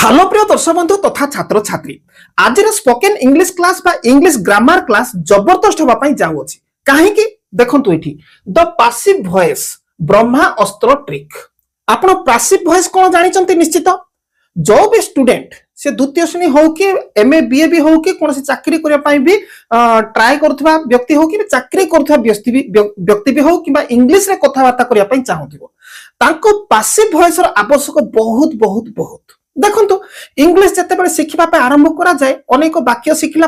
Hello प्रिय दर्शक बंधु तथा छात्र छात्री आज स्पोकन इंग्लिश क्लास बा इंग्लिश ग्रामर क्लास जबरदस्त होबा पई जाउछि काहेकि देखंतु एठी द पासिव वॉइस ब्रह्मा अस्त्र ट्रिक आपण पासिव वॉइस कोन जानि चंती निश्चित जो भी स्टूडेंट से द्वितीय श्रेणी हो कि एमए बीए भी हो कि कोनसी चाकरी करिया पई भी ट्राई करथबा व्यक्ति हो कि चाकरी करथबा व्यक्ति भी हो किबा इंग्लिश रे कथावार्ता करिया पई चाहथिबो तांको पासिव वॉइस रो आवश्यक बहुत बहुत बहुत देखो इंग्लिश जिते शिखा आरंभ करा जाए अनेक वाक्य शिखला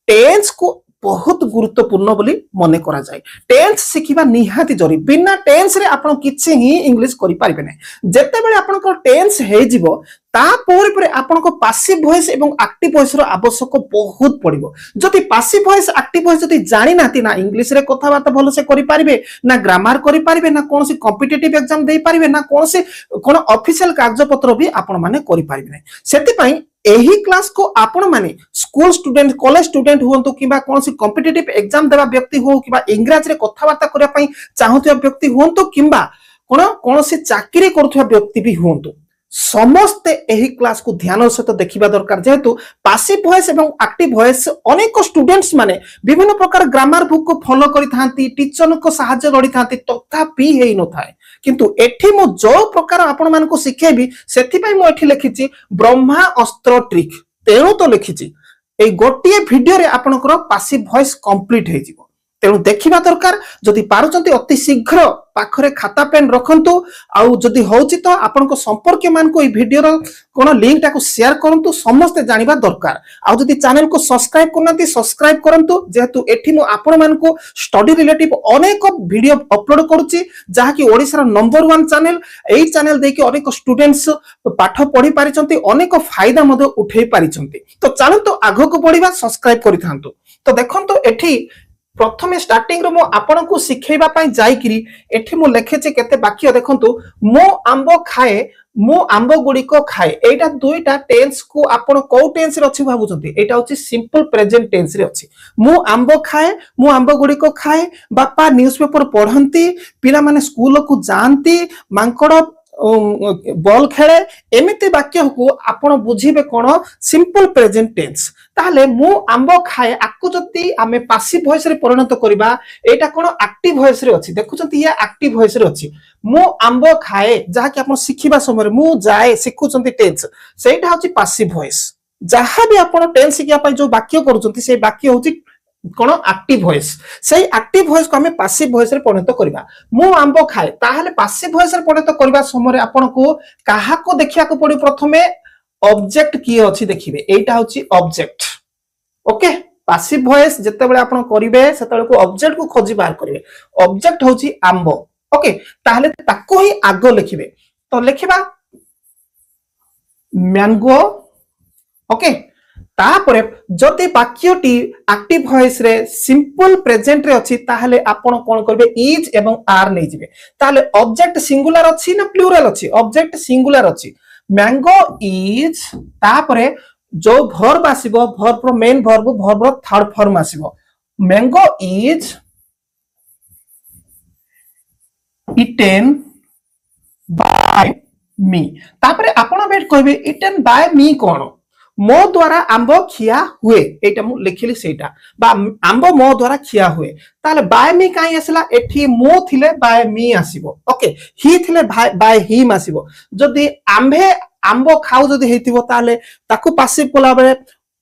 टेंस को बहुत गुरुत्वपूर्ण बोली मन करा जाए टेंस शिखा निहाती जरूरी बिना टेंस रे आपण किछि ही इंग्लिश करि पारिबे नै जते बेले आपण को टेंस हे जिवो ता पोरे पोरे आपण को पासिव वॉइस एवं एक्टिव वॉइस रो आवश्यक बहुत पड़िबो जति पासिव वॉइस एक्टिव वॉइस जति जानि नाती ना इंग्लिश रे कथा बात भलो से करि पारिबे ना ग्रामर करि पारिबे ना कोनसी कॉम्पिटिटिव एग्जाम देई पारिबे ना कोनसी कोन ऑफिशियल कागजपत्र भी आपण माने करि पारिबे नै सेति पई एही क्लास को आपण माने स्कूल स्टूडेंट कॉलेज स्टूडेंट हुंतु किबा कोनसी कॉम्पिटिटिव एग्जाम देबा व्यक्ति हो किबा इंग्लिश रे कथावार्ता करिया पई चाहूथिया व्यक्ति हुंतु किबा कोनसी चाकरी करथुवा व्यक्ति भी हुंतु समस्ते एही क्लास को ध्यान सहित देखिबा दरकार जेहेतु पासिव वॉइस एवं एक्टिव वॉइस अनेक स्टूडेंट्स माने विभिन्न प्रकार ग्रामर बुक को फॉलो करि थांती टीचर को सहायता लड़ी थांती तथापि हेई न थाए किंतु एठी मो जो प्रकार आपण मान को शिखेबी सेथि पई मो एठी लिखिछि ब्रह्मा अस्त्र ट्रिक तेणु तो लिखिछि ए गोटिए वीडियो रे आपनकर पासिव वॉइस कंप्लीट हे जिवो तेणु देखिबा दरकार जदि पारुचंती अति शीघ्र पाखरे खाता पेन रखंतु आउ जदि होउची तो आपनको संपर्क मान को ई वीडियो रो कोन लिंक टाको शेयर करंतु समस्त जानिबा दरकार आउ जदि चैनल को सब्सक्राइब करनती सब्सक्राइब करंतु जेहेतु एठी मो आपण मान को स्टडी रिलेटिव अनेक वीडियो अपलोड करूची जहा कि ओडिसा रो नंबर 1 चैनल एई चैनल देकी अनेक स्टूडेंट्स पाठ पढी पारिचंती अनेक फायदा मधे उठेई पारिचंती तो चलंतु आगो को पढिबा सब्सक्राइब करिथांतु तो देखंतु एठी प्रथमे स्टार्टिंग रो मो आपन को सिखेबा पई जाई किरी एठी मो लेखे छे केते वाक्य देखंतु मो आंबो खाए मो आंबो गुडी को खाए एटा दुईटा टेंस को आपन को टेंस रे अछि भाबुचंती एटा होची सिंपल प्रेजेंट टेंस रे अछि मो आंबो खाए मो आंबो गुडी को खाए बापा न्यूज़पेपर पढंती पिला माने स्कूल को जानती मांकड़ बॉल खेले एमिति वाक्य को आपण बुझिबे कोन सिंपल प्रेजेंट टेंस ताले मु आंबो खाए आकु जति आमे पासिव वॉइस रे परिणत करिबा एटा कोन एक्टिव वॉइस रे अछि देखुचंती या एक्टिव वॉइस रे अछि मु आंबो खाए जहा कि आपण सिखिबा समय मु जाए सिखुचंती टेंस सेटा होची पासिव वॉइस जहा भी आपण टेंस सिखिया पय जो वाक्य करूचंती से वाक्य होची कोन एक्टिव वॉइस सेही एक्टिव वॉइस को हमें पासिव वॉइस रे परिणत करिबा मु आंबो खाए ताहाले पासिव वॉइस रे परिणत करिबा समय आपण को काहा को देखिया को पड़ी प्रथमे ऑब्जेक्ट की अछि देखिबे एटा होची ऑब्जेक्ट ओके पासिव वॉइस जते बेले आपण करिवे सेते को ऑब्जेक्ट को खोजी बाहर करिवे ऑब्जेक्ट होची आंबो ओके ताहाले ताको ही आगो लिखिबे तो लिखिबा मैंगो ओके तापरे जति वाक्यटी एक्टिव वॉइस रे सिंपल प्रेजेंट रे अछि ताहाले आपण कोन करबे इज एवं आर नै जिवे ताहाले ऑब्जेक्ट सिंगुलर अछि ना प्लुरल अछि ऑब्जेक्ट सिंगुलर अछि मैंगो इज तापरे जो वर्ब आसीबो वर्ब रो मेन वर्ब रो थर्ड फॉर्म आसीबो mango is eaten by me तापरे आपण बेट कहबे इटेन बाय मी कोन मो द्वारा आंबो खिया हुए एटा मु लिखिली सेटा बा आंबो मो द्वारा खिया हुए ताले बाय मी काई आसला एठी मो थिले बाय मी आसीबो ओके ही थिले बाय हिम आसीबो जदी आंबे आंबो खाउ जदी हेतिबो ताले ताकू पासिव कोला बेले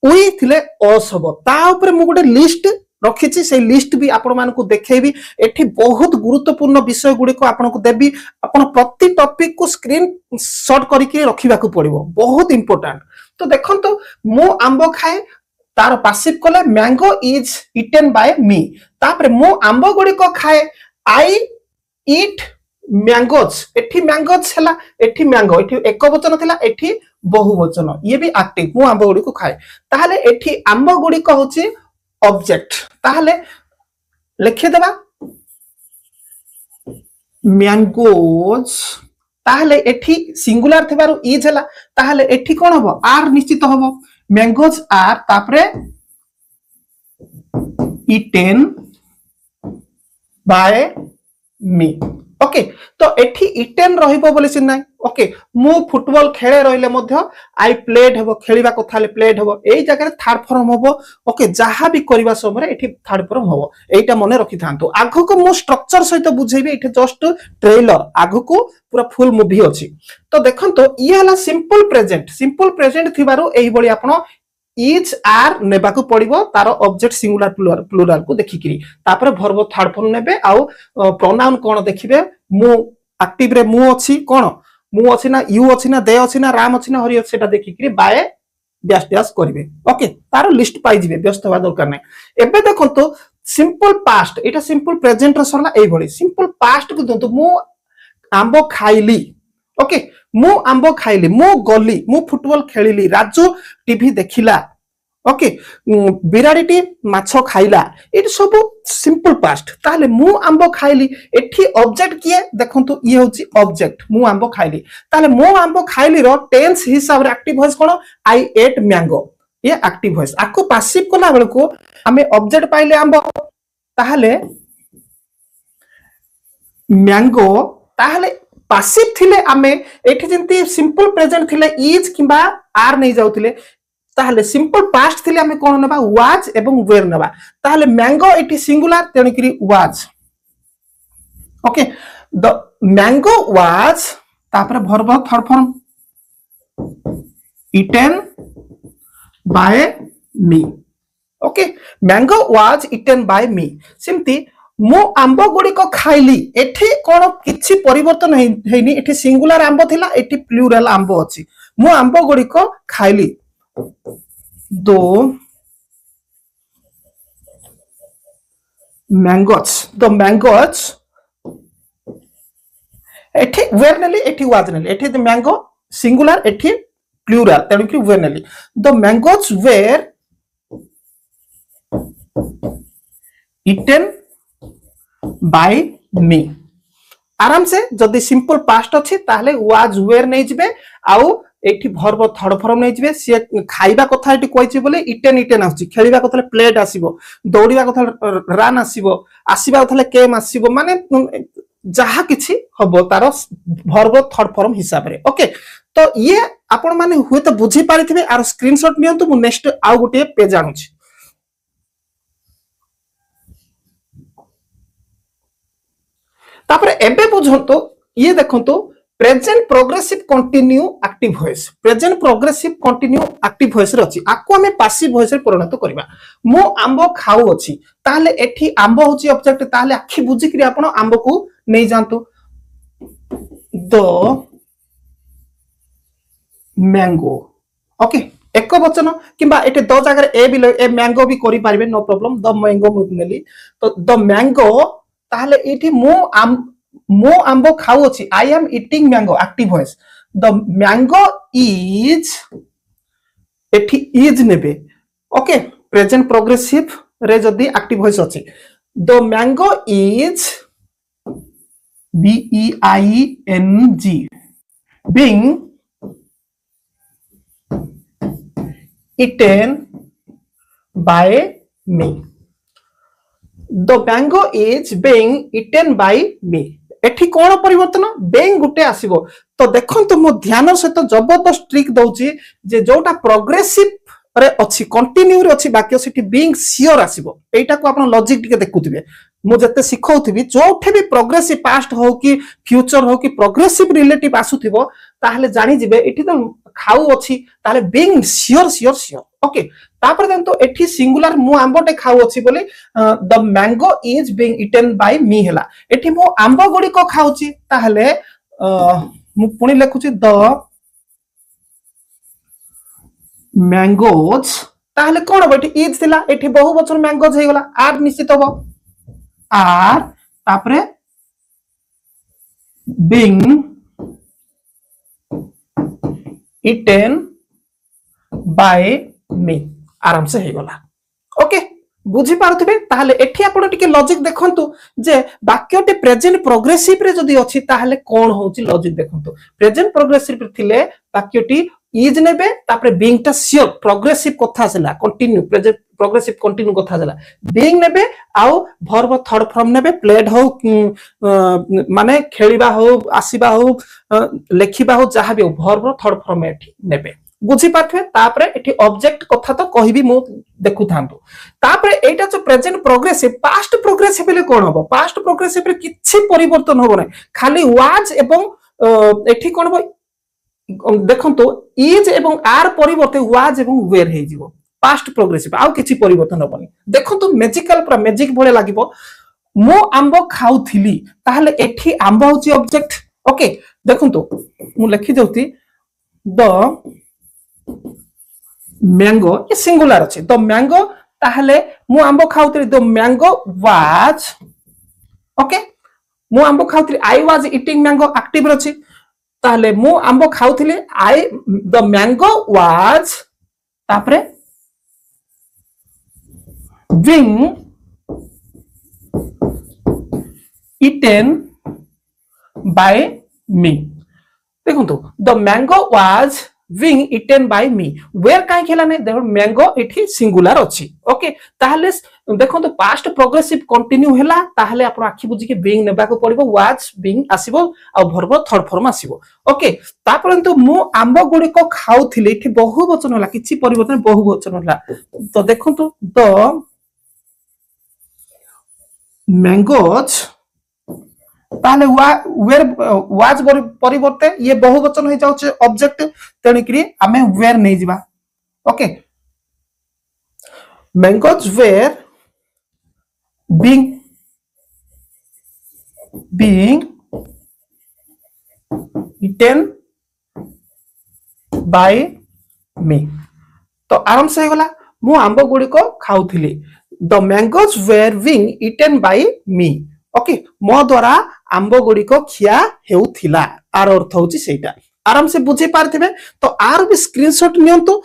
उई थिले अस हबो ता ऊपर मु गोटे लिस्ट रखिछि से लिस्ट भी आपण मान को देखेबी एठी बहुत गुरुत्वपूर्ण विषय गुडी को आपण को देबी आपण प्रति टॉपिक को स्क्रीन शॉट करिके रखिबा को पड़िबो बहुत इंपोर्टेंट तो देखंतु मु आंबो खाए तार पासिव कोले मैंगो इज इटेन बाय मी तापर मु आंबो गुडी को खाए आई ईट मैंगोज एठी मैंगोज हला एठी मैंगो एठी एक वचन थिला एठी बहुवचन ये भी एक्टिव मु आंबो गुडी को खाए ताहाले एठी आंबो गुडी को होची ऑब्जेक्ट ताहाले लिखि देबा मैंगोज ताहाले एठी सिंगुलर थिबारु इज हला ताहाले एठी कोन हबो आर निश्चित हबो मैंगोज आर तापरे इटेन बाय मी ओके तो एठी इटेन रहिबो बोले सिना ओके मु फुटबॉल खेले रहिले मध्य आई प्लेड हेबो खेलिबा कथाले प्लेड हेबो एई जगह थर्ड फॉर्म हेबो ओके जहां भी करबा समय एठी थर्ड फॉर्म हेबो एटा मने रखि थांतो आगो को मु स्ट्रक्चर सहित बुझेबी एठी जस्ट ट्रेलर आगो को पूरा फुल मूवी अछि तो देखंतो ई हला सिंपल प्रेजेंट थिबारो एही बळी आपण इज आर नेबाकू पड़िबो तार ऑब्जेक्ट सिंगुलर प्लुराल को देखिकिरी तापर वर्ब थर्ड फॉर्म नेबे आउ प्रोनाउन कोन देखिबे मु एक्टिव रे मु अछि कोन मु अछि ना यू अछि ना दे अछि ना राम अछि ना हरि अछि सेटा देखिकिरी बाय डैश डैश करिवे ओके तार लिस्ट पाइ जिवे व्यस्त होबा दरकार नै एबे देखंतो सिंपल पास्ट एटा सिंपल प्रेजेंट रे सरला एई भଳି सिंपल पास्ट को दंतो मु आंबो खाइली ओके मु आंबो खाइली मु गली मु फुटबॉल खेलिली राजू टीवी देखिला ओके बिराडीटी माछो खाइला एट सब सिंपल पास्ट ताले मु आंबो खाइली एठी ऑब्जेक्ट किए देखंतु ये होची ऑब्जेक्ट मु आंबो खाइली ताले मु आंबो खाइली रो टेंस हिसाब रे एक्टिव वॉइस कोन आई एट मैंगो ये एक्टिव वॉइस आको पैसिव कोला बेल को हमें ऑब्जेक्ट पाइले आंबो ताले मैंगो ताले पैसिव थिले आमे एठी जंती सिंपल प्रेजेंट थिले इज किबा आर नै जाउथिले ताहले सिंपल पास्ट थिले आमे कोन नेबा वाज एवं वेयर नेबा ताहले मैंगो एठी सिंगुलर तेन करी was okay the mango was तापर verb third form eaten by me okay mango was eaten by me सिम्ति मु आंबो गुडी को खाइली एठी कोन किछि परिवर्तन हेनी एठी सिंगुलर आंबो थिला एठी प्लुरल आंबो अछि मु आंबो गुडी को खाइली दो मैंगोस एठी वेरनली एठी वाजनली एठी द मैंगो सिंगुलर एठी प्लुरल तेनु कि वेरनली the mangoes were eaten by me आराम से जदि सिंपल पास्ट अछि ताहले वाज वेयर नै जिवे आउ एठी वर्ब थर्ड फॉर्म नै जिवे से खाइबा कथा एठी कहै बोले इटेन आछि खेलिबा कथा प्लेड आसीबो दौड़िबा कथा रन आसीबा कथा केम आसीबो माने जहा किछि हबो तार वर्ब थर्ड फॉर्म हिसाब रे ओके तो ये आपण माने हुए तो बुझी पारिथिबे आर स्क्रीनशॉट नियंतु मु नेक्स्ट आउ गोटे पेज आनुछि तापर एबे बुझंतो ये देखंतो present progressive continue active voice present progressive continue active voice रे अछि आको हमें पैसिव वॉइस रे परिणत करबा मो आंबो खाऊ अछि ताले एठी आंबो होची ऑब्जेक्ट ताले आखि बुझी कि आपण आंबो को नै जानतो द मैंगो ओके एक वचन किबा एटे द जगह ए भी ए मैंगो भी करि पारबे नो प्रॉब्लम द मैंगो मुनेली तो द मैंगो ताहले एठी मो आंबो खाऊ अछि I am eating mango active voice the mango is एठी इज नेबे ओके प्रेजेंट प्रोग्रेसिव रे जदी एक्टिव वॉइस अछि the mango is B E I N G being eaten by me the mango is being eaten by me एठी कोन परिवर्तन बेंग गुटे आसीबो तो देखंतु मो ध्यान सहित जबरदस्त ट्रिक दउची जे जोटा प्रोग्रेसिव रे अछि कंटिन्यू रे अछि बाकी सेठी बीइंग श्योर आसीबो एटा को आपण लॉजिक टिके देखुथिबे मु जते सिखौथिबी जोठे भी प्रोग्रेसिव पास्ट हो कि फ्यूचर हो कि प्रोग्रेसिव रिलेटिव आसुथिबो ताहले जानि जिबे एठी तो खाऊ अछि ताहले बीइंग श्योर ओके तापर देन तो एठी सिंगुलर मु आंबोटे खाऊ अछि बोले the mango is being eaten by me हला एठी मु आंबो गुडी को खाउछि ताहले मु पुनी लेखुछि द मैंगोज ताहले कोन बैठी इज थिला एठी बहु बचन मैंगोज हे गला आर निश्चित हो आर तापरे बीइंग ईटेन बाय मी आराम से हे गला ओके बुझी पारुथिबे ताहले एठी आपण टिके लॉजिक देखंतु जे वाक्यटे प्रेजेंट प्रोग्रेसिव रे जदी अछि ताहले कोन होउची लॉजिक देखंतु प्रेजेंट प्रोग्रेसिव रे थिले वाक्यटी इज नेबे तापरे बीइंग टा सियोर प्रोग्रेसिव कथा आसला कंटिन्यू प्रेजेंट प्रोग्रेसिव कंटिन्यू कथा आसला बीइंग नेबे आउ वर्ब थर्ड फॉर्म नेबे प्लेड हो माने खेलिबा हो आसीबा हो लेखिबा हो जहां भी हो वर्ब थर्ड फॉर्म एठी नेबे बुझी पाथे तापरे एठी ऑब्जेक्ट कथा तो कहिबी मु देखु थांतु तापरे एटा जो प्रेजेंट प्रोग्रेसिव पास्ट प्रोग्रेसिव ले कोन हो पास्ट प्रोग्रेसिव रे किछि परिवर्तन होबो नै खाली वाज एवं एठी कोन हो देखंतु इज एवं आर परिवर्ते वाज एवं वेयर हे जिवो पास्ट प्रोग्रेसिव आउ किछि परिवर्तन होबनी देखंतु मैजिकल पूरा मैजिक भले लागिवो मो आंबो खाउथिली ताहले एठी आंबो होची ऑब्जेक्ट ओके देखंतु मु लिखि देउती द मैंगो ये सिंगुलर अछि द मैंगो ताहले मु आंबो खाउथिली द मैंगो वाज ओके मु आंबो खाउथिली I was eating mango active अछि ताहले मु आंबो खाउथिली आई द मैंगो वाज तापरे being eaten by me देखंतु the mango was being eaten by me where काहे खेला नै देखो मैंगो एठी सिंगुलर अछि ओके ताहले देखंतु पास्ट प्रोग्रेसिव कंटिन्यू हैला ताहले आपण आखि बुझी के being नेबा को पड़िबो वाज being आसीबो आ वर्ब थर्ड फॉर्म आसीबो ओके तापरंतु मु आंबो गुडी को खाउथिले एठी बहुवचन होला किछि परिवर्तन बहुवचन होला तो देखंतु द मैंगोज ताले वेयर वाज परिवर्ते ये बहुवचन हो जाउचे ऑब्जेक्ट तेणी करी हमें वेयर नहीं जिबा okay mangoes were being eaten by me तो आराम से गला मु आंबो गुडी को खाउथिली the mangoes were being eaten by me okay मो द्वारा आंबो गुडी को खिया हेउथिला आर अर्थ होची सेटा आराम से बुझी पारथिबे तो आर भी स्क्रीनशॉट नियंतु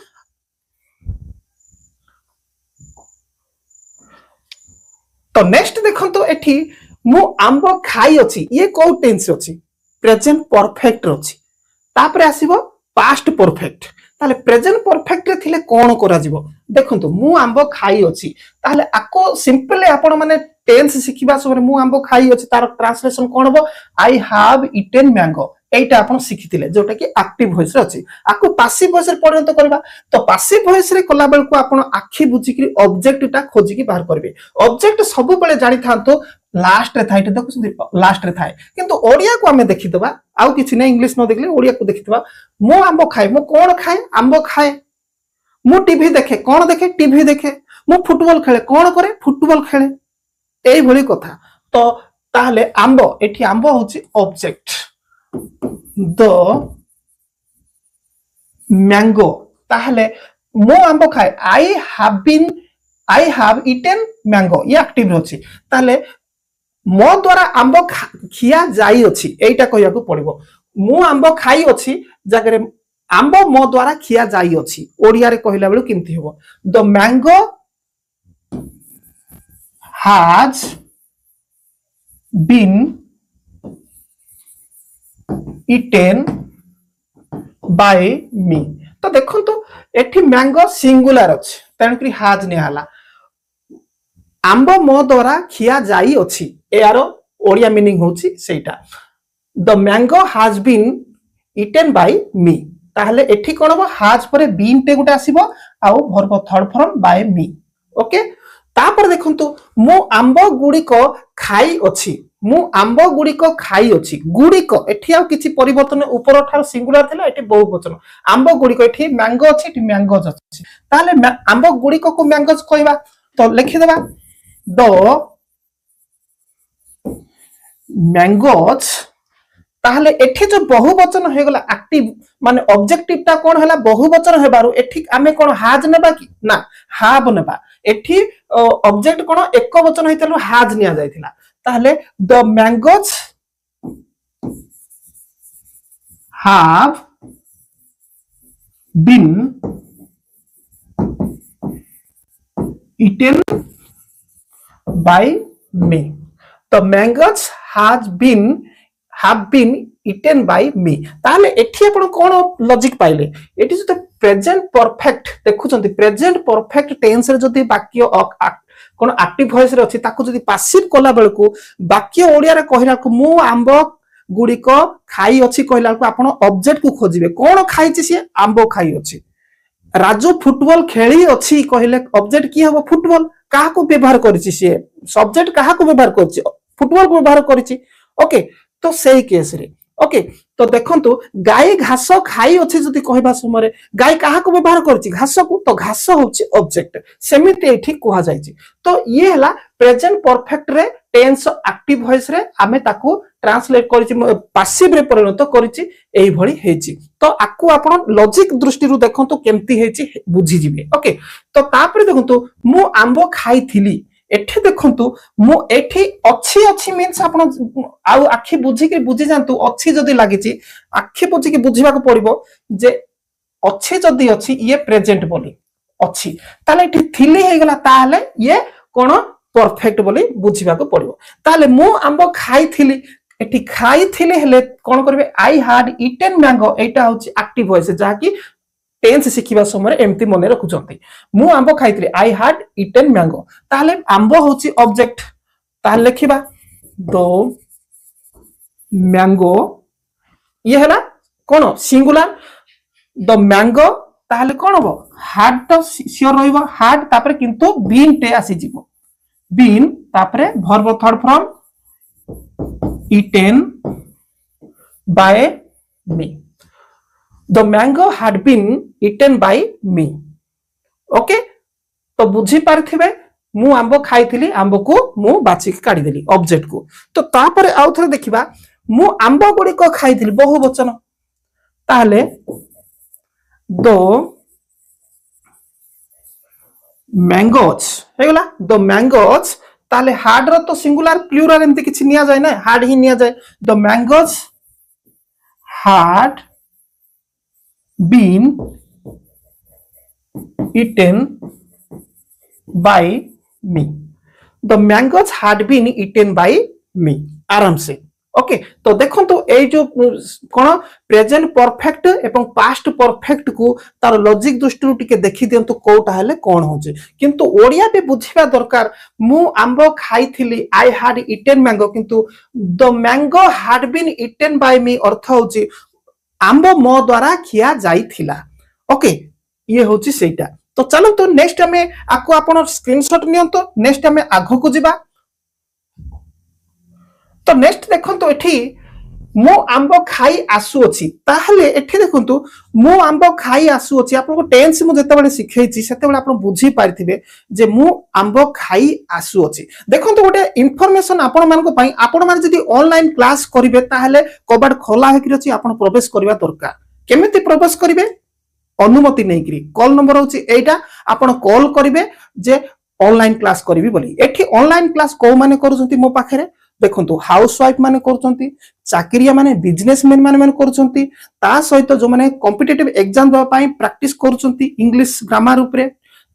तो नेक्स्ट देखंतु एठी मु आंबो खाई अछि ये को टेंस अछि प्रेजेंट परफेक्ट अछि तापरे आसीबो पास्ट परफेक्ट ताले प्रेजेंट परफेक्ट रे थिले कोन करा जिवो देखंतु मु आंबो खाई अछि ताले आको सिंपली आपण माने टेंस सिखिबा समय मु आंबो खाई अछि तार ट्रांसलेशन कोन हो आई हैव ईटेन मैंगो एटा आपण सिखितिले जोटा कि एक्टिव वॉइस रे अछि आको पासिव वॉइस रे परिणत करबा तो पासिव वॉइस रे कोला बेल को आपण आखि बुझी कि ऑब्जेक्ट टा खोजी कि बाहर करबे ऑब्जेक्ट सब बेले जानि थांतो लास्ट रे थाइटे देखु लास्ट रे थाए किंतु ओडिया को हमें देखि दबा आउ किछि नै इंग्लिश न देखले ओडिया को देखि दबा मु आंबो खाए मु कोन खाए आंबो खाए मु टीवी देखे कोन देखे टीवी देखे मु फुटबॉल खेले कोन करे फुटबॉल खेले एई भली कथा तो ताहले आंबो एठी आंबो होची ऑब्जेक्ट द मैंगो ताहले मो आंबो खाए आई हैव ईटेन मैंगो ये एक्टिव होची ताहले मो द्वारा आंबो खिया जाई अछि एटा कहया को पड़िबो मु आंबो खाई अछि जगरे आंबो मो द्वारा खिया जाई अछि ओडिया रे कहिला बेलु किमति हेबो the mango has been eaten by me तो देखो तो एठी मैंगो सिंगुलर अछि तेणुकरी हाज ने हला आंबो मो द्वारा खिया जाई अछि एयारो ओडिया मीनिंग होछि सेटा the mango has been eaten by me ताहले एठी कोन हो हाज परे बीन टे गुटा आसीबो आउ verb third form by me okay तापर देखंतु मु आंबो गुडी को खाई अछि मु आंबो गुडी को खाई अछि गुडी को एठी आ किछि परिवर्तन ऊपर ठार सिंगुलर थिला एठी बहुवचन आंबो गुडी को एठी मैंगो अछि एठी मैंगोज अछि ताले आंबो गुडी को मैंगोज कहबा तो लिखि देबा द मैंगोज ताहले एठी जो बहुवचन हे गला एक्टिव माने ऑब्जेक्टिव ता कोन हला बहुवचन हेबारु एठी आमे कोन हाज नेबा कि ना हाब नेबा एठी ऑब्जेक्ट कोन एक वचन हेतलो हाज निया जायतिला ताहले the mangoes have been eaten by me the mangoes has been have been eaten by me ताले एठी आपण कोन लॉजिक पाइले एठी जो प्रेजेंट परफेक्ट देखुचंती प्रेजेंट परफेक्ट टेंस रे जदी वाक्य कोन एक्टिव वॉइस रे अछि ताकू जदी पासिव कोला बेलकू वाक्य ओडिया रे कहिला को मु आंबो गुड़िक खाई अच्छी कहला आपण ऑब्जेक्ट को खोजिबे कोन खाइछि से आंबो खाई अछि राजू फुटबॉल खेली अच्छी कहले ऑब्जेक्ट की हबो फुटबॉल काहा को व्यवहार करिछि से सब्जेक्ट काहा को व्यवहार करिछि फुटबॉल को व्यवहार करिछि ओके तो सही केस रे ओके तो देखंतु गाय घास खाई अछि जति कहबा समय गाय काहा को व्यवहार करिछि घास को तो घास होछि ऑब्जेक्ट सेमिति एठी कोहा जायछि तो ये हला प्रेजेंट परफेक्ट रे टेंस एक्टिव वॉइस रे आमे ताकू ट्रांसलेट करिछि पासिव रे परिणत करिछि एही भଳି हेछि तो आकू आपण लॉजिक दृष्टि रु देखंतु केमति हेछि बुझी जिवे ओके तो तापर देखंतु मु आंबो खाइथिली एठी देखंतु मु एठी अछि अछि मीन्स आपण आउ आखि बुझी के बुझी जानतु अछि जदी लागिछि आखि बुझी के बुझिबा को पड़िबो जे अछि जदी अछि ये प्रेजेंट बोली अछि ताले एठी थिली हे गला ताले ये कोन परफेक्ट बोली बुझिबा को पड़िबो ताले मु आंबो खाइथिली एठी खाइथिली हेले कोन करबे आई हैड ईटेन मैंगो एटा होछि एक्टिव वॉइस जहा कि टेंस शिखिबा समय एमती मने रखुचंती मु आंबो खाइथिली आई हैड ईटेन मैंगो ताले आंबो होछि ऑब्जेक्ट ताले लिखिबा दो मैंगो ये हैला कोन सिंगुलर द मैंगो ताले कोन हो हैड तो सियोर रहइबो हैड तापर किंतु बीन टे आसी जिवो बीन तापर verb third form eaten by me the mango had been eaten by me okay तो बुझी पारथिबे मु आंबो खाइथिली आंबो को मु बाछि के काढी देली ऑब्जेक्ट को तो तापर आउ थरे देखिबा मु आंबो गुडी को खाइथिली बहुवचन ताले दो मैंगोज हेगला द मैंगोज ताले हार्ड रो तो सिंगुलर प्लूरल एमती किछि निया जाय ना हार्ड ही निया जाय the mangoes had been eaten by me the mangoes had been eaten by me आराम से ओके तो देखो तो ए जो कोन प्रेजेंट परफेक्ट एवं पास्ट परफेक्ट को तार लॉजिक दृष्टि टिके देखि दियंतु कोटा हेले कोन होजे किंतु ओडिया पे बुझिबा दरकार मु आंबो खाइथिली आई हैड ईटेन मैंगो किंतु the mango had been eaten by me अर्थ होची आंबो मो द्वारा खिया जाइथिला ओके ये होची सेटा तो चलो तो नेक्स्ट हमें आको आपण स्क्रीनशॉट नियंतो नेक्स्ट हमें आगो को जिबा तो नेक्स्ट देखंतु एठी मो आंबो खाई आसु अछि ताहले एठी देखंतु मो आंबो खाई आसु अछि आपन टेंस मु जते बेले सिखैछि सेते बेले आपन बुझी पारथिबे जे मु आंबो खाई आसु अछि देखंतु गोटे इंफॉर्मेशन आपन मान को पई आपन मान जदी ऑनलाइन क्लास करिवे ताहले कबाड खोला हेकि अछि आपन प्रवेश करबा दरकार केमिति प्रवेश करिवे अनुमति नै करी कॉल नंबर होछि एटा आपन कॉल करिवे जे ऑनलाइन क्लास करिवि बोली एठी ऑनलाइन क्लास को माने करूछंती मो पाखरे देखंतु हाउस वाइफ माने करूछंती चाकरिया माने बिजनेसमैन माने करूछंती ता सहित जो माने कॉम्पिटिटिव एग्जाम दवा पई प्रैक्टिस करूछंती इंग्लिश ग्रामर ऊपर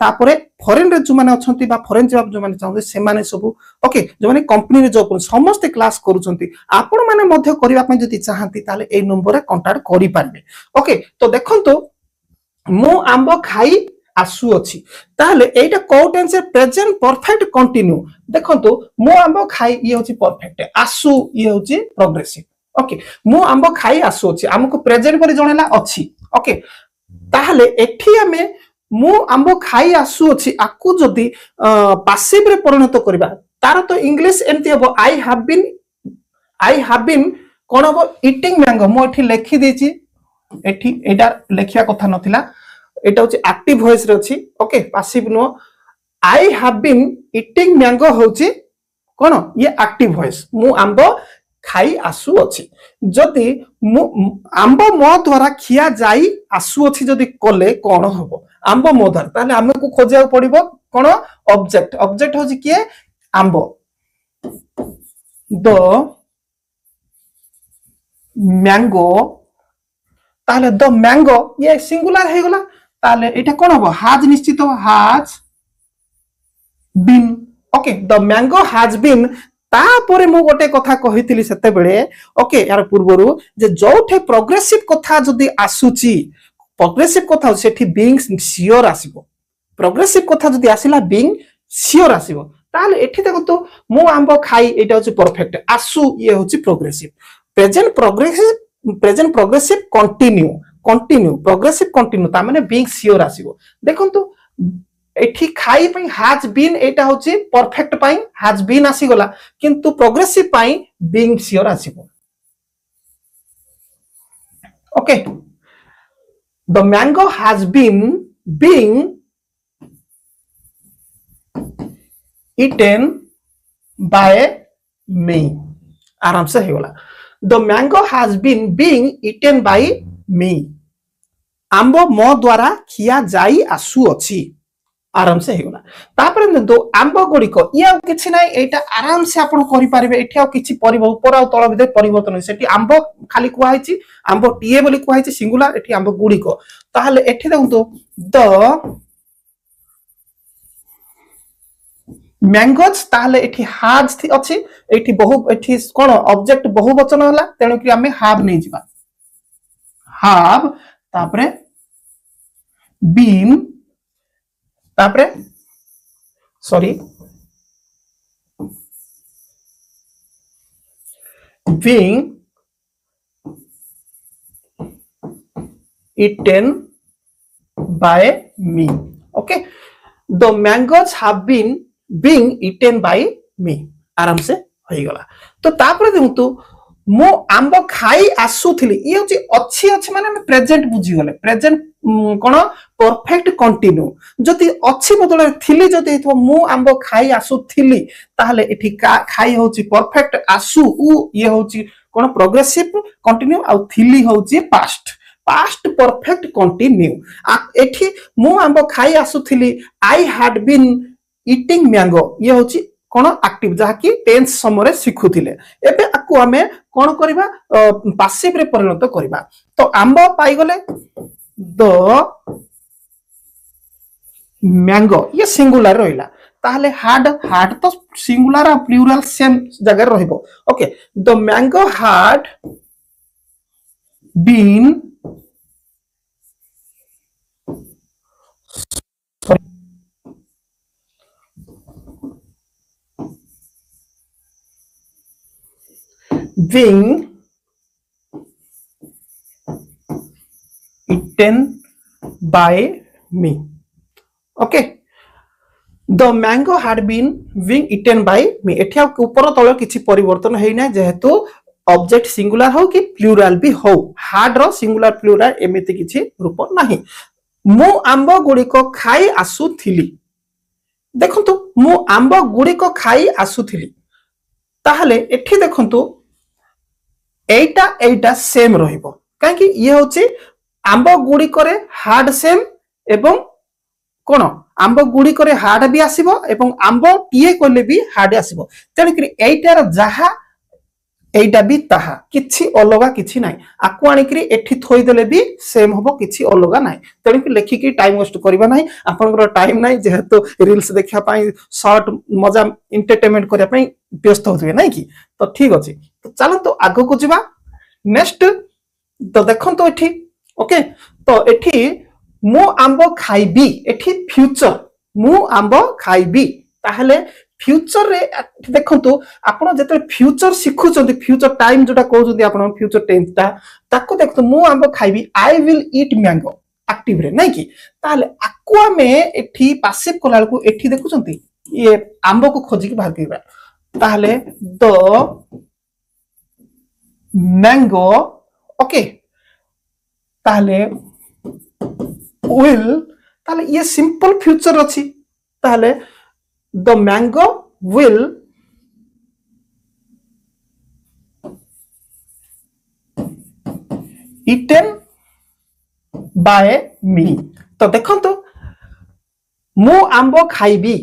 तापरे फॉरेन रे जो माने अछंती बा फॉरेन जॉब जो माने चाहते से माने सब ओके जो माने कंपनी रे जॉब समस्त क्लास करूछंती आपण माने मध्य करिवा पई जति चाहंती ताले ए नंबर रे कांटेक्ट करि पारबे ओके तो देखंतु मु आंबो खाई आसु अछि ताले एटा को टेंस प्रेजेंट परफेक्ट कंटिन्यू देखंतु मु आंबो खाई ये होची परफेक्ट आसु ये होची प्रोग्रेसिव ओके मु आंबो खाई आसु अछि हमको प्रेजेंट पर जणेला अछि ओके ताले एठी हमें मु आंबो खाई आसु अछि आकु जदी पासिव रे परिणत करबा तार तो इंग्लिश एमती हबो आई हैव बीन कोन हबो ईटिंग मैंगो मु एठी लेखि देछि एठी एटा लेखिया कथा नथिला एटा होची एक्टिव वॉइस रे अछि okay passive no I have been eating mango होची कोन ये एक्टिव वॉइस मु आंबो खाई आसु अछि जदी आंबो मो द्वारा खिया जाई आसु अछि जदी कोले कोन हबो आंबो मो द्वारा ताले हमकु खोजिया पड़िबो कोन ऑब्जेक्ट होची के आंबो द मैंगो ताले द मैंगो ये सिंगुलर हे गला ताले एटा कोन हबो हाज निश्चित हो has been okay the mango has been तापरे मु गोटे कथा कहितली सेते बेले ओके यार पूर्वरु जे जोठे प्रोग्रेसिव कथा जदी आसुची प्रोग्रेसिव कथा सेठी बीइंग श्योर आसीबो प्रोग्रेसिव कथा जदी आसिला बीइंग श्योर आसीबो ताले एठी देखतो मु आंबो खाई एटा होची परफेक्ट आसु ये होची progressive present progressive continue progressive continue ता माने बीइंग श्योर आसीबो देखंतु एठी खाई पई हैज बीन एटा होची परफेक्ट पई हैज बीन आसी गला किंतु प्रोग्रेसिव पई बीइंग श्योर आसीबो okay the mango has been being eaten by me आराम से हो गला the mango has been being eaten by me आंबो मो द्वारा खिया जाई आसु अछि आराम से हो गला तापर दो आंबो गुडी को या किछि नै एटा आराम से आपण करि पारिबे एठी आ किछि ऊपर आ तळ भितर परिवर्तन सेठी आंबो खाली कुआ हिची आंबो टीए बोली कुआ हिची सिंगुलर एठी आंबो गुडी को ताहले एठी देखंतो द मैंगोज ताहले एठी हाज थी अछि एठी बहु एठी कोन ऑब्जेक्ट बहुवचन होला तेनु कि हमें हाव नै जिबा हाव तापरे बीन तापरे sorry being eaten by me okay the mangoes have been being eaten by me आराम से होई गला तो तापर देखंतु मो आंबो खाई आसुथिली ये होची अच्छी अच्छी माने हम प्रेजेंट बुझी गले प्रेजेंट कोन परफेक्ट कंटिन्यू जति अच्छी बदले थिली जति हेतु मो आंबो खाई आसुथिली ताहले एठी खाई होची परफेक्ट आसु उ ये होची कोन प्रोग्रेसिव कंटिन्यू आ थिली होची पास्ट परफेक्ट कंटिन्यू एठी मो आंबो खाई आसुथिली I had been eating mango ये होची कोन एक्टिव जहा कि टेंस समय सिखुथिले एबे आकु हमें कोन करबा पासिव रे परिणत करबा तो आंबो पाई गले द मैंगो ये सिंगुलर रहिला ताहले हार्ड तो सिंगुलर आ प्लुरल सेम जगह रहइबो okay the mango had been being eaten by me okay the mango had been being eaten by me एठी ऊपर तळ किछि परिवर्तन हेइ ना जेहेतु ऑब्जेक्ट सिंगुलर हो कि प्लुरल भी हो हार्ड रो सिंगुलर प्लुरल एमिति किछि रूप नाही मु आंबो गुडी को खाई आसुथिली देखंतु मु आंबो गुडी को खाई आसुथिली ताहले एठी देखंतु एटा सेम रहिबो काहे कि ये होची आंबो गुडी करे हार्ड सेम एवं कोन आंबो गुडी करे हार्ड भी आसीबो एवं आंबो टीए कोले भी हार्ड आसीबो तेन कि एटार जहा एटा भी ताहा किछि अलगा किछि नाही आकु आनी कि एठी थोई देले भी सेम होबो किछि अलगा नाही तेन कि लेखि कि टाइम वेस्ट करबा नाही आपनकर टाइम नाही जेहेतु रील्स देखा पई शॉर्ट मजा एंटरटेनमेंट करिया पई व्यस्त होथबे नाही कि तो ठीक अछि तो चलो तो आगो को जिबा नेक्स्ट तो देखन तो एठी ओके तो एठी मु आंबो खाइबी एठी फ्यूचर मु आंबो खाइबी ताहले फ्यूचर रे देखन तो आपण जते फ्यूचर सिखु चंदी फ्यूचर टाइम जोटा कहउ चंदी आपण फ्यूचर टेंस ता ताको देखतो मु आंबो खाइबी I will eat mango active रे नाही कि ताहले आकुआ में एठी पासिव कोलाल को एठी देखु चंदी ये आंबो को खोजी के बाहर करबा ताहले द मैंगो ओके ताहले विल ताहले ये सिंपल फ्यूचर अछि ताहले the mango will eaten by me तो देखंतु मु आंबो खाइबी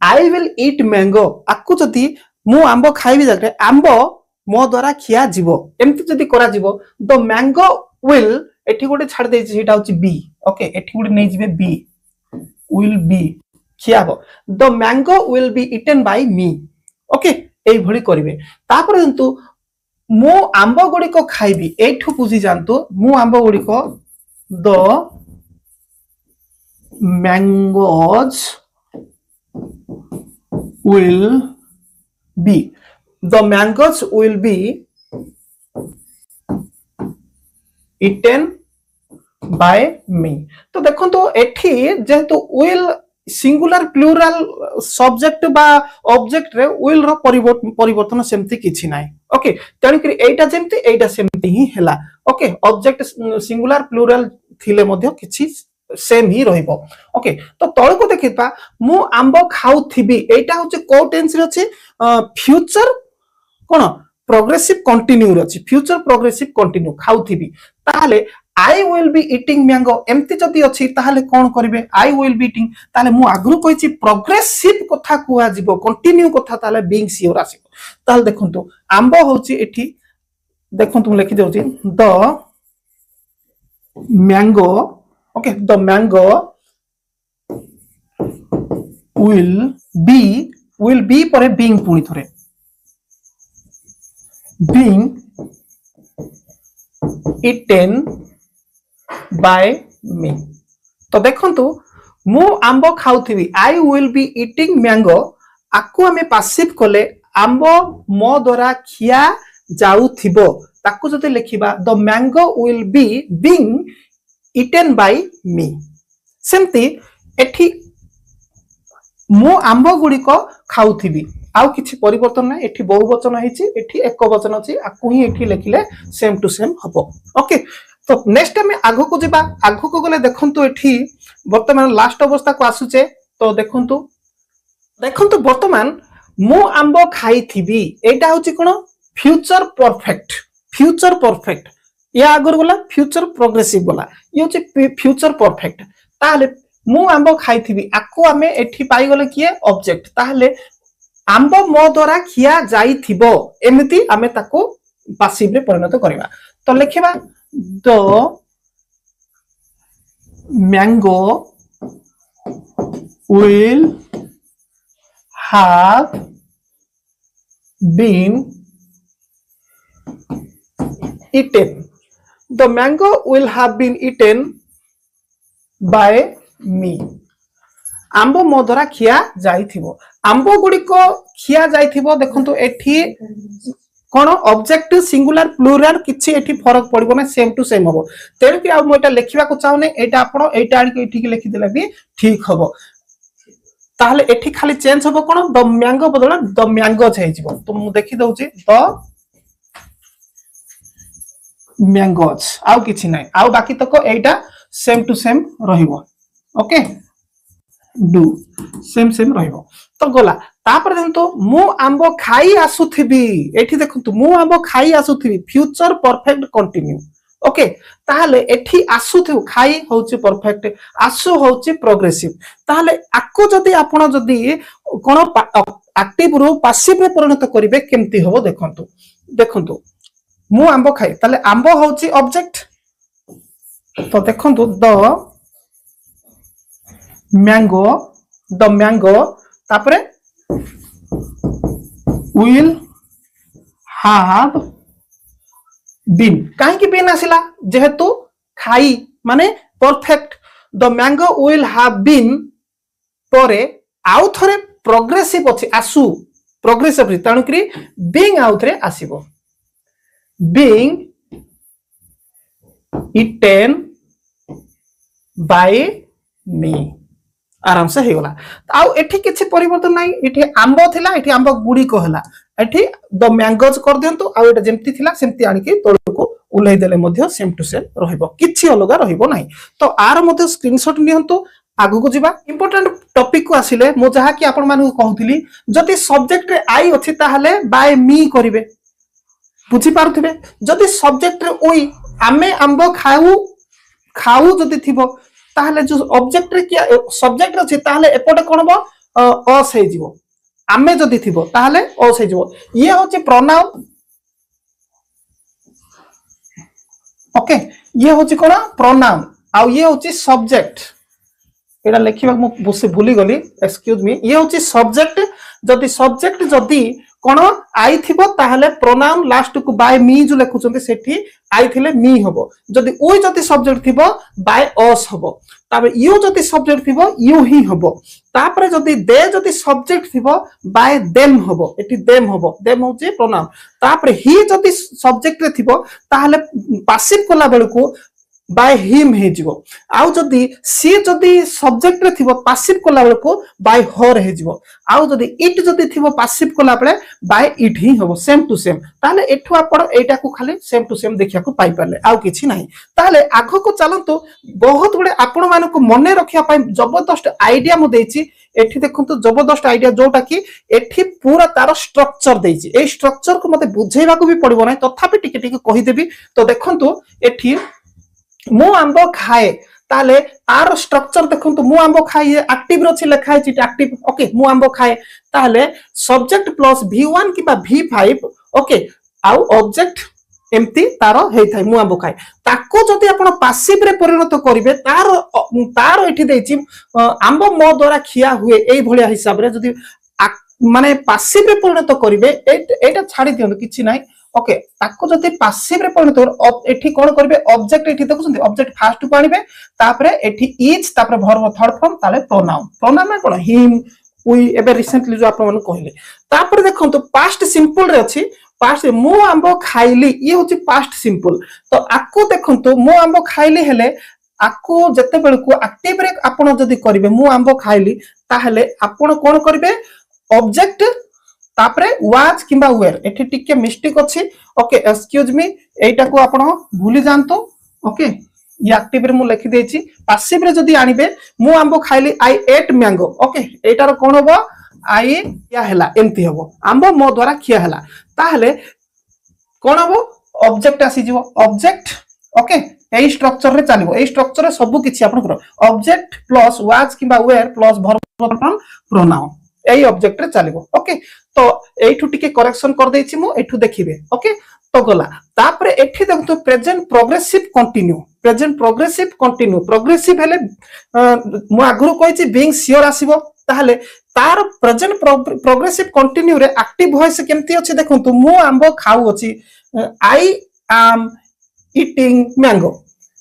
आई विल ईट मैंगो आकु जदी मु आंबो खाइबी जगरे आंबो मो द्वारा खिया जीवो एमति जदी करा जीवो द मैंगो विल एठी गोटे छाड़ दे सेटा होची बी ओके एठी गोटे नै जिवे बी विल बी खियाबो the mango will be eaten by me okay এই ভଳି করিবে তাপরে কিন্তু মু আম্ব গুড়িক খাইবি এইঠু বুঝি যান্তু মু আম্ব গুড়িক দ mangoes will be the mangoes will be eaten by me तो देखो तो एठी जेहेतु will सिंगुलर प्लूराल सब्जेक्ट बा ऑब्जेक्ट रे will रो परिवर्तन सेमती किछि नाही ओके तेणु कि एटा जेमती एटा सेमती ही हैला ओके ऑब्जेक्ट सिंगुलर प्लूराल थिले मध्ये किछि सेम ही रहिबो ओके तो तळ को देखिबा मु आंबो खाउथिबी एटा होचे को टेंस रे अछि फ्यूचर कोन प्रोग्रेसिव कंटिन्यू रे अछि फ्यूचर प्रोग्रेसिव कंटिन्यू खाउथिबी ताले आई विल बी ईटिंग मैंगो एमती जदी अछि ताले कोन करिवे आई विल बी ईटिंग ताले मु आगरु कहिछि प्रोग्रेसिव कथा कुआ जिवो कंटिन्यू कथा ताले बीइंग सियोर आसीबो ताले देखंतु आंबो होछि एठी देखंतु लिखि देउछि the mango okay the mango will be परे being पुनी थोरे being eaten by me तो देखंतु मु आंबो खाउथिबी I will be eating mango आकु आमे पासिव कोले आंबो मो द्वारा खिया जाउथिबो ताकु जते लिखिबा the mango will be being eaten by me सेमती एठी मु आंबो गुडी को खाउथिबी आउ किछि परिवर्तन नै एठी बहुवचन हेछि एठी एक वचन अछि आकु ही एठी लेखिले सेम टू सेम हबो ओके तो नेक्स्ट में आगो को जिबा आगो को गले देखंतु एठी वर्तमान लास्ट अवस्था को आसुचे तो देखंतु वर्तमान मु आंबो खाइथिबी एटा होछि कोन फ्यूचर परफेक्ट या आगर गला फ्यूचर प्रोग्रेसिव गला ये होचे फ्यूचर परफेक्ट ताले मु आंबो खाइथिबी आको आमे एठी पाई गले किए ऑब्जेक्ट ताले आंबो मो द्वारा खिया जाइथिबो एमिति आमे ताको पासिव रे परिणत करबा तो लिखिबा the mango will have been eaten the mango will have been eaten by me आंबो मो द्वारा खिया जाइथिबो आंबो गुडी को खिया जाइथिबो देखंतु एठी कोन ऑब्जेक्ट सिंगुलर प्लूरल किछि एठी फरक पड़िबो ना सेम टू सेम हबो तेनु कि आ मोटा लेखिबा को चाहने एटा आपण एटा आडी एठी के लिखि देला भी ठीक हबो ताहले एठी खाली चेंज हबो कोन द मैंगो बदला द मैंगो छाइजिबो तो मु देखि दउची द मैंगोज आउ किछि नै आउ बाकी तक एटा सेम टू सेम रहिबो ओके डू सेम रहिबो तो गला तापर देखंतु मु आंबो खाई आसुथिबी एठी देखंतु मु आंबो खाई आसुथिबी फ्यूचर परफेक्ट कंटिन्यू ओके ताहले एठी आसुथिबो खाई होउची परफेक्ट आसु होउची प्रोग्रेसिव ताहले आको जदी आपण जदी कोन एक्टिव रु पैसिव रे परिणत करिवे केमती होबो देखंतु मु आंबो खाई ताले आंबो होउची ऑब्जेक्ट तो देखंतु द मैंगो तापरे will have been काहे कि बीन आसिला जेहेतु खाई माने perfect the mango will have been परे आउ थरे प्रोग्रेसिव अछि आसु प्रोग्रेसिव तानु कि बीइंग आउ थरे आसीबो being eaten by me आराम से हेगला आउ एठी किछि परिवर्तन नाही एठी आंबो थिला एठी आंबो गुडी को हला एठी द मैंगोज कर दियंतु आउ एटा जेमती थिला सेमती आनी के तळको उलाई देले मध्ये सेम टू सेम रहइबो किछि अलगा रहइबो नाही तो आर मध्ये स्क्रीनशॉट नियंतु आगु को जिबा इंपोर्टेंट टॉपिक को आसिले मो जहा कि आपण मानु कहउथिली जति सब्जेक्ट रे आई अछि ताहाले बाय मी करिवे बुझी पारुथिबे जति सब्जेक्ट रे ओई आमे आंबो खाऊ जति थिबो ताहले जो ऑब्जेक्ट रे कि सब्जेक्ट रे अछि ताहले एपटे कोन बो अस हे जिवो आमे जति थिबो ताहले अस हे जिवो ये होचे प्रोनाउन ओके ये होचे कोन प्रोनाउन आ ये होचे सब्जेक्ट एटा लेखिबा मु बुसे भूली गली एक्सक्यूज मी ये होचे सब्जेक्ट जति कोन आई थिबो ताहले प्रोनाउन लास्ट को बाय मी जो लिखुचंती सेठी आई थिले मी हबो जदी ओई जदी सब्जेक्ट थिबो बाय अस हबो तापर यू जदी सब्जेक्ट थिबो यू ही हबो तापर जदी दे जदी सब्जेक्ट थिबो बाय देम हबो एठी देम हबो देम होची प्रोनाउन तापर ही जदी सब्जेक्ट रे थिबो ताहले पासिव कोला बेलको बाय हिम हे जिवो आउ जदी सी जदी सब्जेक्ट रे थिबो पासिव कोला बेलको बाय हर हे जिवो आउ जदी इट जदी थिबो पासिव कोला बेले बाय इट ही हबो सेम टू सेम ताले एठु आपण एटा को खाली सेम टू सेम देखिया को पाई परले आउ किछि नाही ताले आगो को चलंतु बहुत गुडे आपण मानको को मने रखिया पाई जबरदस्त आईडिया मु देछि एठी देखंतु जबरदस्त आईडिया जोटा कि एठी पूरा तार स्ट्रक्चर देछि ए स्ट्रक्चर को मते बुझेबा को भी पड़िबो नै तथापि टिके टिके कहि देबी तो देखंतु एठी मु आंबो खाए ताले आर स्ट्रक्चर देखंतु मु आंबो खाए एक्टिव रो छि लेखा है एक्टिव ओके मु आंबो खाए ताले subject plus V1 किबा V5 okay आउ ऑब्जेक्ट एम्ति तारो हेइ थाइ मु आंबो खाए ताको जति आपण पासिव रे परिणत करिवे तार एठी देछि आंबो मो द्वारा खिया हुए एई भलिया हिसाब रे जति माने पासिव रे परिणत करिवे एटा छाडी दियनु किछि नाही ओके ताको जति पासिव रे परिणत एठी कोन करबे ऑब्जेक्ट एठी देखुछन्ती ऑब्जेक्ट फर्स्ट को आनिबे तापरे एठी इज तापरे वर्ब थर्ड फॉर्म ताले प्रोनाउन कोन हिम वी एबे रिसेंटली जो आपण मन कहले तापरे देखंतु पास्ट सिंपल रे अछि पास्ट मु आंबो खाइली ये होची पास्ट सिंपल तो आको देखंतु मु आंबो खाइली हेले आको जते बेल को एक्टिव रे आपण जदी करिवे मु आंबो खाइली ताहले आपण कोन करिवे ऑब्जेक्ट तापरे वाज किबा वेयर एठी टिके मिस्टेक अछि ओके एक्सक्यूज मी एटा को आपण भूली जानतो ओके ये एक्टिव रे मु लिखि देछि पासिव रे जदी आनिबे मु आंबो खाइली आई एट मैंगो ओके एटार कोन होबो आई या हला एमती होबो आंबो मो द्वारा खिया हला ताहले कोन होबो ऑब्जेक्ट आसी जिवो ऑब्जेक्ट ओके एई स्ट्रक्चर रे चलिबो एई स्ट्रक्चर रे सब किछि आपण करो ऑब्जेक्ट प्लस वाज किबा वेयर प्लस वर्ब प्रोनाउन एई ऑब्जेक्ट रे चलिबो ओके तो एठु टिके करेक्शन कर देछि मु एठु देखिबे ओके तो गला तापरे एठी देखतो प्रेजेंट प्रोग्रेसिव कंटिन्यू प्रोग्रेसिव हेले मु आगरो कहिछि बीइंग श्योर आसीबो ताहले तार प्रेजेंट प्रोग्रेसिव कंटिन्यू रे एक्टिव वॉइस केमती अछि देखंतु मु आंबो खाउ अछि आई एम ईटिंग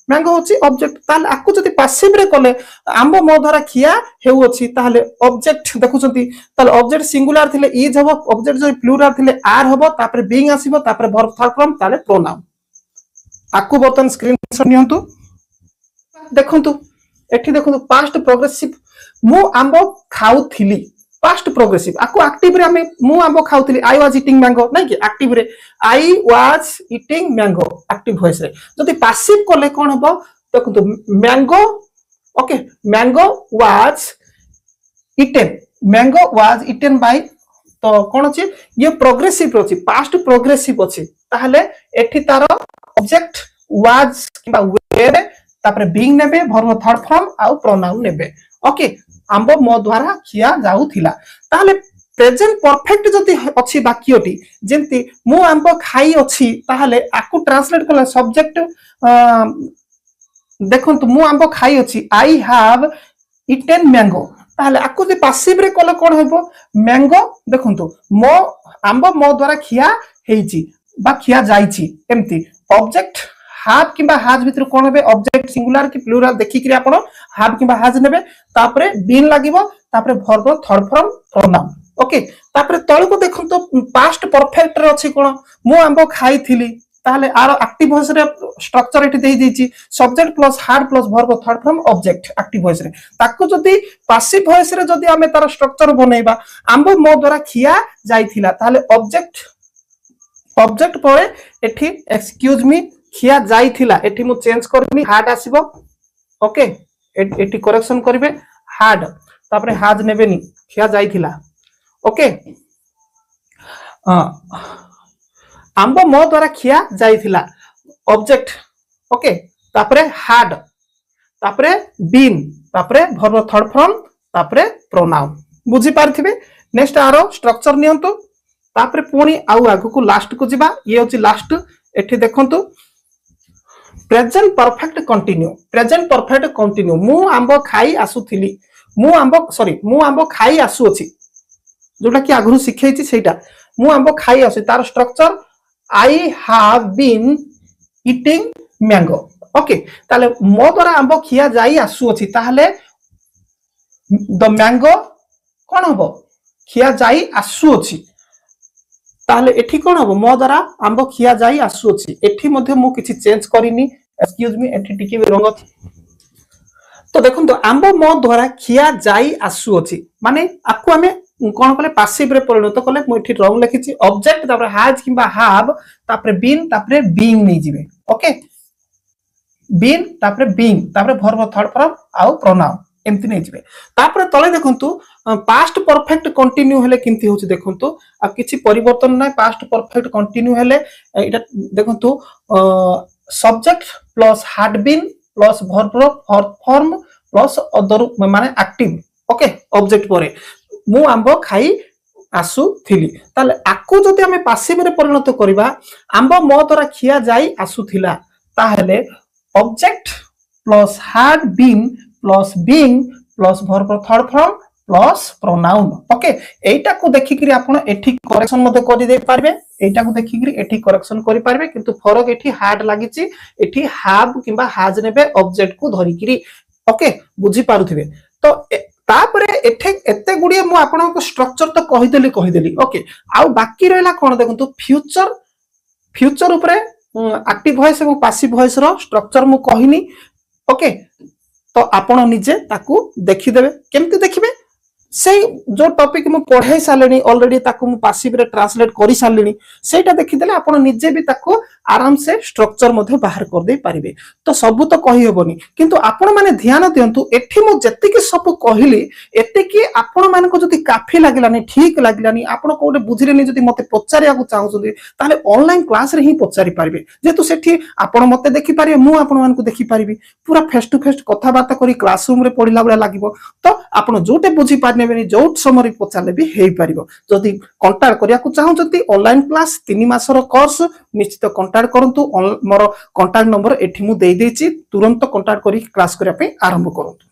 मैंगो होची ऑब्जेक्ट ताले आकु जति पासिव रे कले आंबो मो द्वारा खिया हेउ अछि ताले ऑब्जेक्ट देखुचंती ताले ऑब्जेक्ट सिंगुलर थिले इज हबो ऑब्जेक्ट जो प्लुरल थिले आर हबो तापर बीइंग आसीबो तापर वर्ब थर्ड फॉर्म ताले प्रोनाउन आकु बटन स्क्रीनशॉट नियंतु देखंतु एठी देखंतु पास्ट प्रोग्रेसिव मु आंबो खाउथिली पास्ट प्रोग्रेसिव आकु एक्टिव रे हमें मु आंबो खाउथिली आई वाज ईटिंग मैंगो नै कि एक्टिव रे आई was eating mango active voice रे जति पासिव कोले कोन हबो देखंतु mango okay mango was eaten bye तो कोन अछि ये प्रोग्रेसिव अछि पास्ट प्रोग्रेसिव अछि ताहले एठी तार ऑब्जेक्ट वाज किबा वेर तापर बीइंग नेबे वर्ब थर्ड फॉर्म आ प्रोनाउन नेबे ओके आंबो मो द्वारा खिया जाउथिला ताहले प्रेजेंट परफेक्ट जति अछि वाक्यटी जेंति मु आंबो खाई अछि ताहले आकु ट्रांसलेट कला सब्जेक्ट देखंतु मु आंबो खाई अछि आई हैव ईटेन मैंगो ताहले आकु जे पासिव रे कला कोन हेबो मैंगो देखंतु मो आंबो मो द्वारा खिया हेइछि बा खिया जाइछि एम्ति ऑब्जेक्ट हाफ किबा हाज भितर कोन हेबे ऑब्जेक्ट सिंगुलर कि प्लुरल देखि कि आपण हाफ किबा हाज नेबे तापरे बीन लागिवो तापरे verb third form pronoun okay तापरे तळ को देखंतो पास्ट परफेक्ट रे अछि कोन मु आंबो खाइथिली ताहले आरो एक्टिव वॉइस रे स्ट्रक्चर एठी देई दिछि subject plus had plus verb third form object active voice रे ताको जदी पासिव वॉइस रे जदी हमें तार स्ट्रक्चर बनेबा आंबो मो द्वारा खिया जाइथिला ताहले ऑब्जेक्ट परे एठी एक्सक्यूज मी खिया जाइथिला एठी मु चेंज करनी हार्ड आसीबो ओके एठी करेक्शन करिवे हार्ड तापरे हाज नेबेनी खिया जाइथिला ओके आंबो मो द्वारा खिया जाइथिला ऑब्जेक्ट ओके तापरे हार्ड तापरे बीन तापरे वर्ब थर्ड फॉर्म तापरे प्रोनाउन बुझी पारथिबे नेक्स्ट आरो स्ट्रक्चर नियंतु तापरे पुणी आउ आगु को लास्ट को जिबा ये होची लास्ट एठी देखंतु प्रेजेंट परफेक्ट कंटिन्यू मु आंबो खाई आसुथिली मु आंबो खाई आसु अछि जोटा कि आगु शिखैछि सेटा मु आंब खाई आसी तार structure I have been eating mango okay ताले मो द्वारा आंब खिया जाई आसु अछि ताहले द मैंगो कौन हम खिया जाई आसु अछि ताहले एठी कौन हम मो द्वारा आंब खिया जाई आसु अछि एठी मध्ये मु किछि चेंज करिनी एक्सक्यूज मी एठी टिके रंग तो देखो तो आंब मो द्वारा खिया जाई आसु अछि माने आकु हमें कौन कले पासिव रे परिणत कले मु एठी रंग लिखिछि ऑब्जेक्ट तापर हैज किबा हैव तापर बीन तापर बीइंग नै जिवे ओके बीन तापर बीइंग तापर वर्ब थर्ड फॉर्म आउ प्रोनाउन एमती नहीं जिवे तापर तले देखंतु पास्ट परफेक्ट कंटिन्यू हेले किंती होची देखंतु आ किछि परिवर्तन नै पास्ट परफेक्ट कंटिन्यू हेले एटा देखंतु subject plus had been plus verb form plus other माने एक्टिव ओके ऑब्जेक्ट परे मु आंब खाई आसु थिली ताले आकु जति हमें पासिव रे परिणत करिबा आंब मो द्वारा खिया जाई आसु थिला ताहेले object plus had been plus being plus verb third form plus pronoun okay एटा को देखिकरी आपण एठी करेक्शन मध्ये करि दे पारबे एटा को देखिकरी एठी करेक्शन करि पारबे किंतु फरक एठी हैड लागिची एठी हैव किबा हैज नेबे ऑब्जेक्ट को धरिकरी ओके बुझी पारुथिबे तो तापरे एठे एते गुडी मु आपण को स्ट्रक्चर तो कहि देली ओके आउ बाकी रहला कोन देखंतु फ्यूचर ऊपर एक्टिव वॉइस एवं पैसिव वॉइस रो स्ट्रक्चर मु कहिनी ओके तो आपण निजे ताकू देखि देबे केमति देखिबे से जो टॉपिक मु पढाई सालेनी ऑलरेडी ताकू मु पैसिव रे ट्रांसलेट करि सालेनी सेटा देखि देले आपण निजे भी ताकू आराम से स्ट्रक्चर मध्ये बाहर कर दे पारिबे तो सब तो कहि हेबनी किंतु आपण माने ध्यान दियंतु एठी मु जति कि सब कहिली एते कि आपण मान को जति काफी लागिलानी ठीक लागिलानी आपण कोटे बुझिलेनी जति मते पचारिया को चाहउछथि ताले ऑनलाइन क्लास रे ही पचारि पारिबे जेतु सेठी आपण मते देखि पारिबे मु आपण मान को देखि पारिबे पूरा फेस टू फेस कथा बार्ता करी क्लासरूम रे पढिला बडा लागिबो तो आपण जोटे बुझी पारनेबेनी जो समय पचारे भी हेई पारिबो जदि कांटेक्ट करिया को चाहउछथि ऑनलाइन क्लास 3 मासर कोर्स निश्चित कांटेक्ट करंतु मोर कांटेक्ट नंबर एठी मु देई देछि तुरंत कांटेक्ट करी क्लास करिया पे आरंभ करंतु।